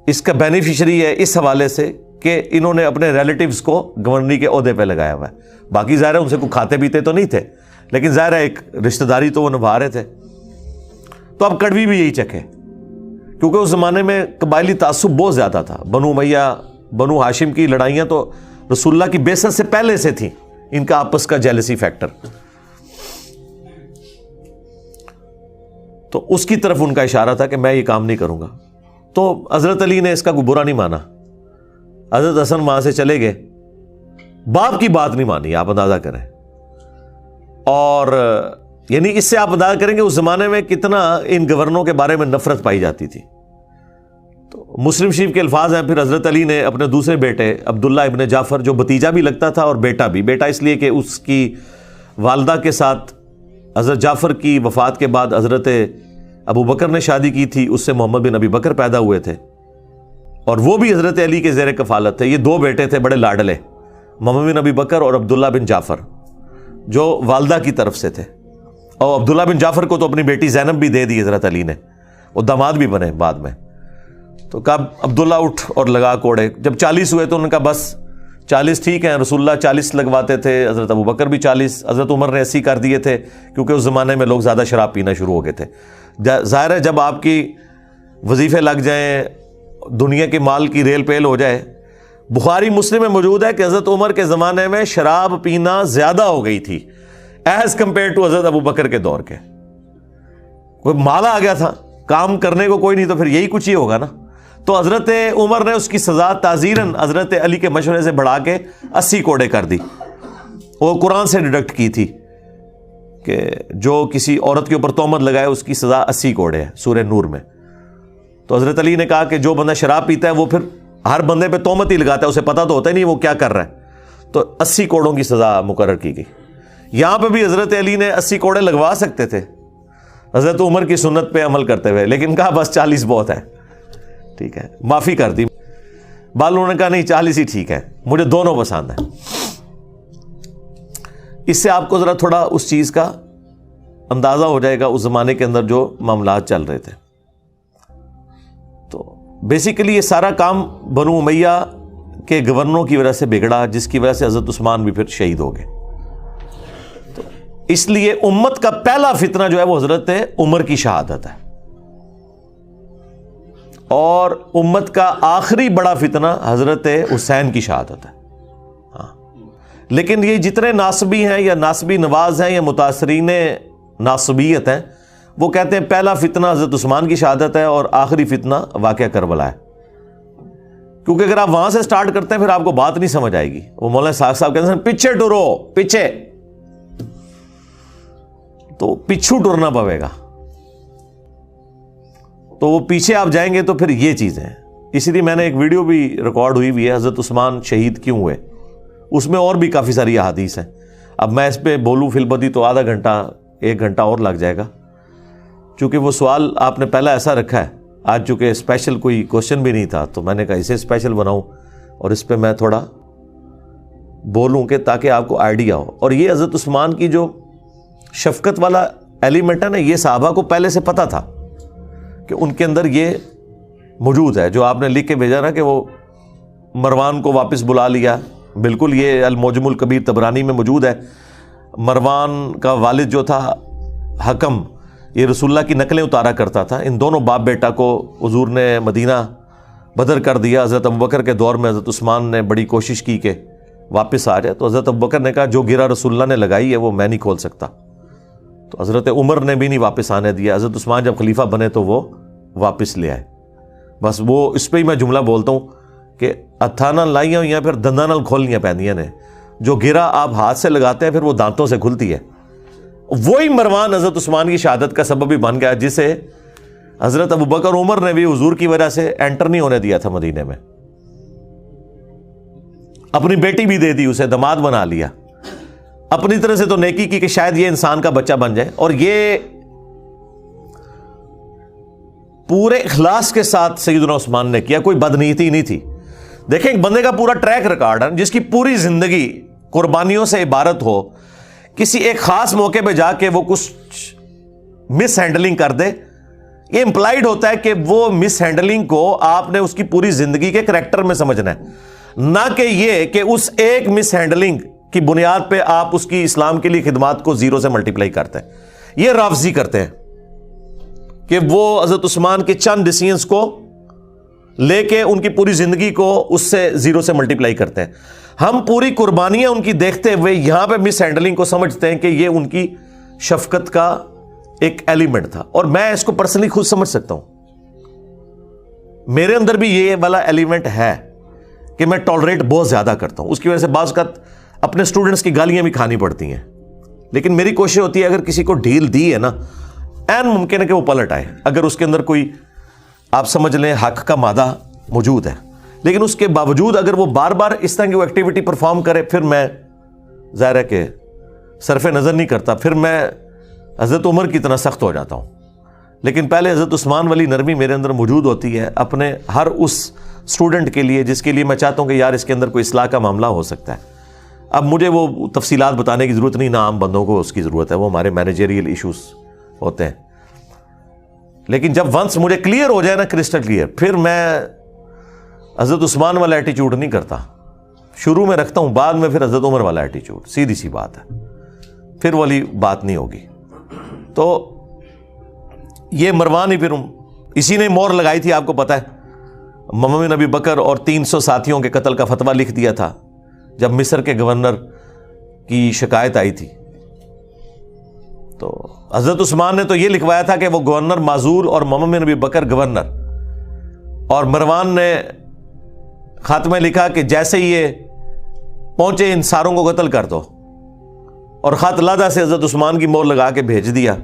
اس کا بینیفیشری ہے اس حوالے سے کہ انہوں نے اپنے ریلیٹیوز کو گورنری کے عہدے پہ لگایا ہوا ہے. باقی ظاہر ہے ان سے کوئی کھاتے پیتے تو نہیں تھے، لیکن ظاہر ہے ایک رشتہ داری تو وہ نبھا رہے تھے. تو اب کڑوی بھی یہی چکھے، کیونکہ اس زمانے میں قبائلی تعصب بہت زیادہ تھا. بنو امیہ بنو ہاشم کی لڑائیاں تو رسول اللہ کی بعثت سے پہلے سے تھیں، ان کا آپس کا جیلسی فیکٹر. تو اس کی طرف ان کا اشارہ تھا کہ میں یہ کام نہیں کروں گا. تو حضرت علی نے اس کا کوئی برا نہیں مانا. حضرت حسن وہاں سے چلے گئے، باپ کی بات نہیں مانی، آپ اندازہ کریں. اور یعنی اس سے آپ اندازہ کریں کہ اس زمانے میں کتنا ان گورنروں کے بارے میں نفرت پائی جاتی تھی. تو مسلم شریف کے الفاظ ہیں، پھر حضرت علی نے اپنے دوسرے بیٹے عبداللہ ابن جعفر، جو بھتیجا بھی لگتا تھا اور بیٹا بھی، بیٹا اس لیے کہ اس کی والدہ کے ساتھ حضرت جعفر کی وفات کے بعد حضرت ابو بکر نے شادی کی تھی، اس سے محمد بن ابی بکر پیدا ہوئے تھے اور وہ بھی حضرت علی کے زیر کفالت تھے. یہ 2 بیٹے تھے بڑے لاڈلے، محمد بن ابی بکر اور عبداللہ بن جعفر، جو والدہ کی طرف سے تھے. اور عبداللہ بن جعفر کو تو اپنی بیٹی زینب بھی دے دی حضرت علی نے، وہ داماد بھی بنے بعد میں. تو کہا عبداللہ اٹھ اور لگا کوڑے. جب 40 ہوئے تو انہوں نے کہا بس 40 ٹھیک ہیں. رسول اللہ 40 لگواتے تھے، حضرت ابو بکر بھی 40، حضرت عمر نے 80 کر دیے تھے، کیونکہ اس زمانے میں لوگ زیادہ شراب پینا شروع ہو گئے تھے. ظاہر ہے جب آپ کی وظیفے لگ جائیں، دنیا کے مال کی ریل پیل ہو جائے. بخاری مسلم میں موجود ہے کہ حضرت عمر کے زمانے میں شراب پینا زیادہ ہو گئی تھی ایز کمپیئر ٹو حضرت ابو بکر کے دور کے. کوئی مالا آ گیا تھا، کام کرنے کو کوئی نہیں، تو پھر یہی کچھ ہی ہوگا نا. تو حضرت عمر نے اس کی سزا تعزیراً حضرت علی کے مشورے سے بڑھا کے 80 کوڑے کر دی. وہ قرآن سے ڈیڈکٹ کی تھی کہ جو کسی عورت کے اوپر تہمت لگائے اس کی سزا 80 کوڑے ہے سورہ نور میں. تو حضرت علی نے کہا کہ جو بندہ شراب پیتا ہے وہ پھر ہر بندے پہ تہمت ہی لگاتا ہے، اسے پتہ تو ہوتا ہی نہیں وہ کیا کر رہا ہے. تو 80 کوڑوں کی سزا مقرر کی گئی. یہاں پہ بھی حضرت علی نے 80 کوڑے لگوا سکتے تھے حضرت عمر کی سنت پہ عمل کرتے ہوئے، لیکن کہا بس 40 بہت ہے، ٹھیک ہے، معافی کر دی. انہوں نے کہا نہیں 40 ہی ٹھیک ہے، مجھے دونوں پسند ہیں. اس سے آپ کو ذرا تھوڑا اس چیز کا اندازہ ہو جائے گا اس زمانے کے اندر جو معاملات چل رہے تھے. تو بیسیکلی یہ سارا کام بنو امیہ کے گورنروں کی وجہ سے بگڑا، جس کی وجہ سے حضرت عثمان بھی پھر شہید ہو گئے. تو اس لیے امت کا پہلا فتنہ جو ہے وہ حضرت عمر کی شہادت ہے، اور امت کا آخری بڑا فتنہ حضرت حسین کی شہادت ہے. ہاں، لیکن یہ جتنے ناصبی ہیں یا ناصبی نواز ہیں یا متاثرین ناصبیت ہیں، وہ کہتے ہیں پہلا فتنہ حضرت عثمان کی شہادت ہے اور آخری فتنہ واقعہ کربلا ہے، کیونکہ اگر آپ وہاں سے سٹارٹ کرتے ہیں پھر آپ کو بات نہیں سمجھ آئے گی. وہ مولانا اسحاق صاحب کہتے ہیں پیچھے ٹرو, پیچھے, تو پیچھو ٹرنا پڑے گا. تو وہ پیچھے آپ جائیں گے تو پھر یہ چیزیں ہیں. اسی لیے میں نے ایک ویڈیو بھی ریکارڈ ہوئی ہے حضرت عثمان شہید کیوں ہوئے, اس میں اور بھی کافی ساری احادیث ہیں. اب میں اس پہ بولوں فی البدی تو آدھا گھنٹہ 1 گھنٹہ اور لگ جائے گا, چونکہ وہ سوال آپ نے پہلا ایسا رکھا ہے. آج چونکہ اسپیشل کوئی کوشچن بھی نہیں تھا تو میں نے کہا اسے اسپیشل بناؤں اور اس پہ میں تھوڑا بولوں کہ تاکہ آپ کو آئیڈیا ہو. اور یہ حضرت عثمان کی جو شفقت والا ایلیمنٹ ہے نا, یہ صحابہ کو پہلے سے پتا تھا کہ ان کے اندر یہ موجود ہے. جو آپ نے لکھ کے بھیجا نا کہ وہ مروان کو واپس بلا لیا, بالکل یہ المعجم الکبیر طبرانی میں موجود ہے. مروان کا والد جو تھا حکم, یہ رسول اللہ کی نقلیں اتارا کرتا تھا. ان دونوں باپ بیٹا کو حضور نے مدینہ بدر کر دیا. حضرت ابوبکر کے دور میں حضرت عثمان نے بڑی کوشش کی کہ واپس آ جائے, تو حضرت ابوبکر نے کہا جو گرہ رسول اللہ نے لگائی ہے وہ میں نہیں کھول سکتا. تو حضرت عمر نے بھی نہیں واپس آنے دیا. حضرت عثمان جب خلیفہ بنے تو وہ واپس لے آئے. بس وہ اس پہ ہی میں جملہ بولتا ہوں کہ اتھانا لائیاں ہوئی ہیں پھر دنداں نال کھولنیاں پیندیاں نے. جو گرہ آپ ہاتھ سے لگاتے ہیں پھر وہ دانتوں سے کھلتی ہے. وہی مروان حضرت عثمان کی شہادت کا سبب بھی بن گیا, جسے حضرت ابوبکر عمر نے بھی حضور کی وجہ سے انٹر نہیں ہونے دیا تھا مدینے میں. اپنی بیٹی بھی دے دی, اسے داماد بنا لیا. اپنی طرح سے تو نیکی کی کہ شاید یہ انسان کا بچہ بن جائے. اور یہ پورے اخلاص کے ساتھ سیدنا عثمان نے کیا, کوئی بدنیتی نہیں تھی. دیکھیں ایک بندے کا پورا ٹریک ریکارڈ ہے جس کی پوری زندگی قربانیوں سے عبارت ہو, کسی ایک خاص موقع پہ جا کے وہ کچھ مس ہینڈلنگ کر دے. یہ امپلائڈ ہوتا ہے کہ وہ مس ہینڈلنگ کو آپ نے اس کی پوری زندگی کے کریکٹر میں سمجھنا ہے, نہ کہ یہ کہ اس ایک مس ہینڈلنگ کی بنیاد پہ آپ اس کی اسلام کے لیے خدمات کو 0 سے ملٹیپلائی کرتے ہیں. یہ رافضی کرتے ہیں کہ وہ حضرت عثمان کے چند ڈیسیژنز کو لے کے ان کی پوری زندگی کو اس سے 0 سے ملٹیپلائی کرتے ہیں. ہم پوری قربانیاں ان کی دیکھتے ہوئے یہاں پہ مس ہینڈلنگ کو سمجھتے ہیں کہ یہ ان کی شفقت کا ایک ایلیمنٹ تھا. اور میں اس کو پرسنلی خود سمجھ سکتا ہوں, میرے اندر بھی یہ والا ایلیمنٹ ہے کہ میں ٹالریٹ بہت زیادہ کرتا ہوں. اس کی وجہ سے بعض اوقات اپنے اسٹوڈنٹس کی گالیاں بھی کھانی پڑتی ہیں, لیکن میری کوشش ہوتی ہے اگر کسی کو ڈھیل دی ہے نا, این ممکن ہے کہ وہ پلٹ آئے اگر اس کے اندر کوئی آپ سمجھ لیں حق کا مادہ موجود ہے. لیکن اس کے باوجود اگر وہ بار بار اس طرح کی وہ ایکٹیویٹی پرفارم کرے, پھر میں ظاہر ہے کہ صرف نظر نہیں کرتا, پھر میں حضرت عمر کی طرح سخت ہو جاتا ہوں. لیکن پہلے حضرت عثمان والی نرمی میرے اندر موجود ہوتی ہے اپنے ہر اس اسٹوڈنٹ کے لیے جس کے لیے میں چاہتا ہوں کہ یار اس کے اندر کوئی اصلاح کا معاملہ ہو سکتا ہے. اب مجھے وہ تفصیلات بتانے کی ضرورت نہیں, نہ عام بندوں کو اس کی ضرورت ہے, وہ ہمارے مینیجریل ایشوز ہوتے ہیں. لیکن جب ونس مجھے کلیئر ہو جائے نا, کرسٹل کلیئر, پھر میں حضرت عثمان والا ایٹیچیوڈ نہیں کرتا. شروع میں رکھتا ہوں, بعد میں پھر حضرت عمر والا ایٹیچیوڈ. سیدھی سی بات ہے, پھر والی بات نہیں ہوگی. تو یہ مروان ہی پھر اسی نے مور لگائی تھی, آپ کو پتا ہے, محمد بن ابی بکر اور 300 ساتھیوں کے قتل کا فتویٰ لکھ دیا تھا جب مصر کے گورنر کی شکایت آئی تھی. تو حضرت عثمان نے تو یہ لکھوایا تھا کہ وہ گورنر معزول اور محمد بن ابی بکر گورنر, اور مروان نے خاتمہ لکھا کہ جیسے ہی یہ پہنچے ان ساروں کو قتل کر دو, اور خط لادہ سے حضرت عثمان کی مور لگا کے بھیج دیا.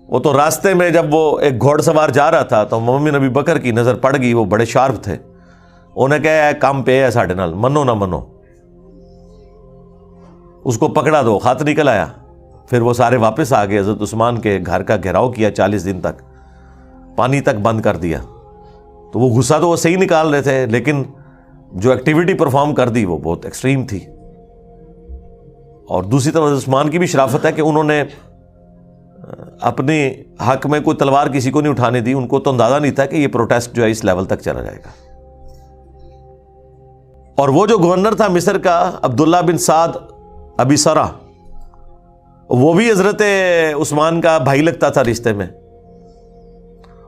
وہ تو راستے میں جب وہ ایک گھوڑ سوار جا رہا تھا تو محمد بن ابی بکر کی نظر پڑ گئی, وہ بڑے شارپ تھے, انہیں کہا کام پہ ہے ساڈے نال, منو نہ منو, اس کو پکڑا دو. خط نکل آیا, پھر وہ سارے واپس آ گئے. حضرت عثمان کے گھر کا گھیراؤ کیا 40 دن تک, پانی تک بند کر دیا. تو وہ غصہ تو وہ صحیح نکال رہے تھے, لیکن جو ایکٹیویٹی پرفارم کر دی وہ بہت ایکسٹریم تھی. اور دوسری طرف حضرت عثمان کی بھی شرافت ہے کہ انہوں نے اپنے حق میں کوئی تلوار کسی کو نہیں اٹھانے دی. ان کو تو اندازہ نہیں تھا کہ یہ پروٹیسٹ جو ہے اس لیول تک چلا جائے گا. اور وہ جو گورنر تھا مصر کا, عبداللہ بن سعد ابی سرا, وہ بھی حضرت عثمان کا بھائی لگتا تھا رشتے میں,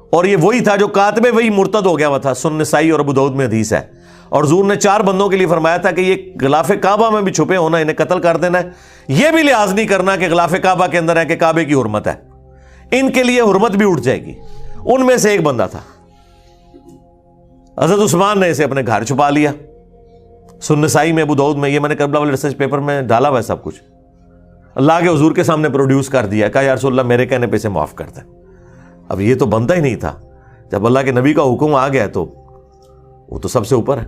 اور یہ وہی تھا جو کاتب وہی مرتد ہو گیا ہوا تھا. سنن نسائی اور ابو داؤد میں حدیث ہے. اور حضور نے 4 بندوں کے لیے فرمایا تھا کہ یہ غلاف کعبہ میں بھی چھپے ہونا, انہیں قتل کر دینا ہے. یہ بھی لحاظ نہیں کرنا کہ غلاف کعبہ کے اندر ہے کہ کعبے کی حرمت ہے, ان کے لیے حرمت بھی اٹھ جائے گی. ان میں سے ایک بندہ تھا حضرت عثمان نے اسے اپنے گھر چھپا لیا. سنن نسائی میں، ابو داؤد میں، یہ میں نے کربلا والے ریسرچ پیپر میں ڈالا ہوا ہے سب کچھ. اللہ کے حضور کے سامنے پروڈیوس کر دیا، کہا یا رسول اللہ میرے کہنے پہ اسے معاف کر دیں. اب یہ تو بنتا ہی نہیں تھا. جب اللہ کے نبی کا حکم آ گیا تو وہ تو سب سے اوپر ہے.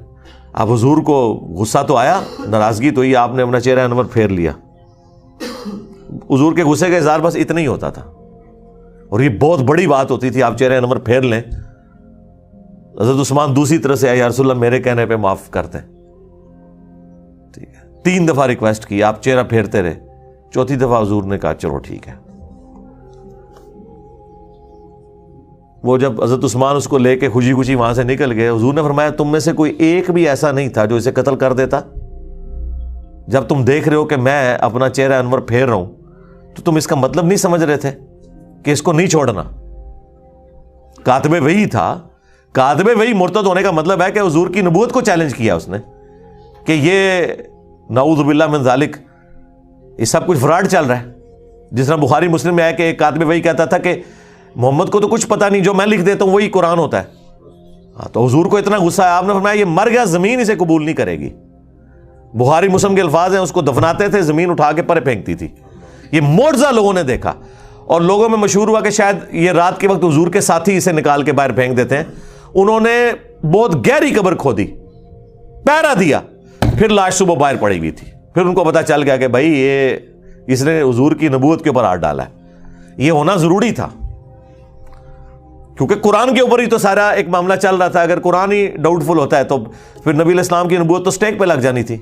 اب حضور کو غصہ تو آیا، ناراضگی تو ہی، آپ نے اپنا چہرہ انور پھیر لیا. حضور کے غصے کا اظہار بس اتنا ہی ہوتا تھا، اور یہ بہت بڑی بات ہوتی تھی، آپ چہرہ انور پھیر لیں. حضرت عثمان دوسری طرح سے آیا، یا رسول اللہ میرے کہنے پہ معاف کر دیں. ٹھیک ہے، 3 دفعہ ریکویسٹ کی، آپ چہرہ پھیرتے رہے. چوتھی دفعہ حضور نے کہا چلو ٹھیک ہے. وہ جب حضرت عثمان اس کو لے کے خوشی خوشی وہاں سے نکل گئے، حضور نے فرمایا تم میں سے کوئی ایک بھی ایسا نہیں تھا جو اسے قتل کر دیتا؟ جب تم دیکھ رہے ہو کہ میں اپنا چہرہ انور پھیر رہا ہوں تو تم اس کا مطلب نہیں سمجھ رہے تھے کہ اس کو نہیں چھوڑنا؟ کاتب وحی تھا. کاتب وحی مرتد ہونے کا مطلب ہے کہ حضور کی نبوت کو چیلنج کیا اس نے کہ یہ نعوذ باللہ من ذالک، یہ سب کچھ فراڈ چل رہا ہے. جس طرح بخاری مسلم میں ہے کہ ایک کاتب وحی کہتا تھا کہ محمد کو تو کچھ پتہ نہیں، جو میں لکھ دیتا ہوں وہی قرآن ہوتا ہے. ہاں، تو حضور کو اتنا غصہ ہے، آپ نے فرمایا یہ مر گیا، زمین اسے قبول نہیں کرے گی. بخاری مسلم کے الفاظ ہیں، اس کو دفناتے تھے، زمین اٹھا کے پرے پھینکتی تھی. یہ معجزہ لوگوں نے دیکھا، اور لوگوں میں مشہور ہوا کہ شاید یہ رات کے وقت حضور کے ساتھی اسے نکال کے باہر پھینک دیتے ہیں. انہوں نے بہت گہری قبر کھودی، پہرا دیا، پھر لاش صبح باہر پڑی ہوئی تھی. پھر ان کو پتا چل گیا کہ بھائی یہ اس نے حضور کی نبوت کے اوپر ہاتھ ڈالا ہے. یہ ہونا ضروری تھا کیونکہ قرآن کے اوپر ہی تو سارا ایک معاملہ چل رہا تھا. اگر قرآن ہی ڈاؤٹ فل ہوتا ہے تو پھر نبی علیہ السلام کی نبوت تو سٹیک پہ لگ جانی تھی.